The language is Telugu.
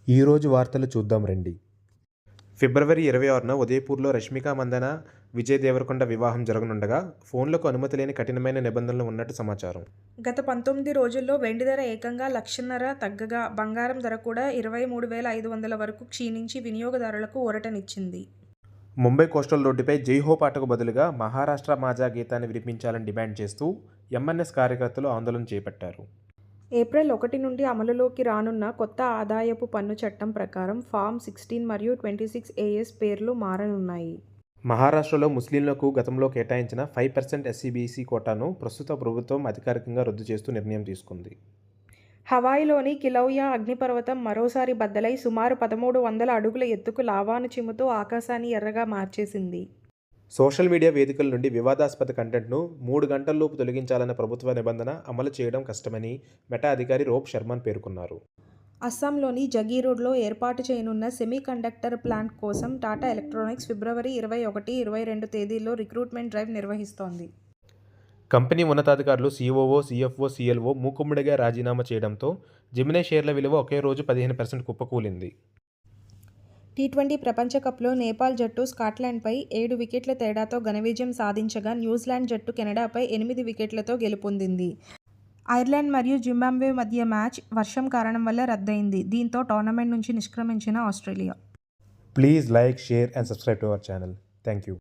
ఈరోజు వార్తలు చూద్దాం రండి. ఫిబ్రవరి 26న ఉదయపూర్లో రష్మిక మందన, విజయ్ దేవరకొండ వివాహం జరగనుండగా ఫోన్లకు అనుమతి లేని కఠినమైన నిబంధనలు ఉన్నట్టు సమాచారం. గత 19 రోజుల్లో వెండి ధర ఏకంగా 1,50,000 తగ్గగా బంగారం ధర కూడా 23,500 వరకు క్షీణించి వినియోగదారులకు ఊరటనిచ్చింది. ముంబై కోస్టల్ రోడ్డుపై జై హో పాటకు బదులుగా మహారాష్ట్ర మాజా గీతాన్ని వినిపించాలని డిమాండ్ చేస్తూ ఎంఎన్ఎస్ కార్యకర్తలు ఆందోళన చేపట్టారు. ఏప్రిల్ 1 నుండి అమలులోకి రానున్న కొత్త ఆదాయపు పన్ను చట్టం ప్రకారం ఫామ్ 16 మరియు 26AS పేర్లు మారనున్నాయి. మహారాష్ట్రలో ముస్లింలకు గతంలో కేటాయించిన 5% ఎస్సీబీసీ కోటాను ప్రస్తుత ప్రభుత్వం అధికారికంగా రద్దు చేస్తూ నిర్ణయం తీసుకుంది. హవాయిలోని కిలౌయా అగ్నిపర్వతం మరోసారి బద్దలై సుమారు 1,300 అడుగుల ఎత్తుకు లావాను చిమ్ముతూ ఆకాశాన్ని ఎర్రగా మార్చేసింది. సోషల్ మీడియా వేదికల నుండి వివాదాస్పద కంటెంట్ను 3 గంటల్లోపు తొలగించాలన్న ప్రభుత్వ నిబంధన అమలు చేయడం కష్టమని మెటా అధికారి రోబ్ శర్మన్ పేర్కొన్నారు. అస్సాంలోని జగీరోడ్లో ఏర్పాటు చేయనున్న సెమీ కండక్టర్ ప్లాంట్ కోసం టాటా ఎలక్ట్రానిక్స్ ఫిబ్రవరి 21, 22 తేదీల్లో రిక్రూట్మెంట్ డ్రైవ్ నిర్వహిస్తోంది. కంపెనీ ఉన్నతాధికారులు సీఓఓ, సీఎఫ్ఓ, సీఎల్ఓ మూకుమ్మడిగా రాజీనామా చేయడంతో జెమినీ షేర్ల విలువ ఒకే రోజు 15% కుప్పకూలింది. టీ20 ప్రపంచకప్లో నేపాల్ జట్టు స్కాట్లాండ్పై 7 వికెట్ల తేడాతో ఘన విజయం సాధించగా న్యూజిలాండ్ జట్టు కెనడాపై 8 వికెట్లతో గెలుపొందింది. ఐర్లాండ్ మరియు జింబాబ్వే మధ్య మ్యాచ్ వర్షం కారణం వల్ల రద్దయింది. దీంతో టోర్నమెంట్ నుంచి నిష్క్రమించిన Australia. Please like, share and subscribe to our channel. Thank you.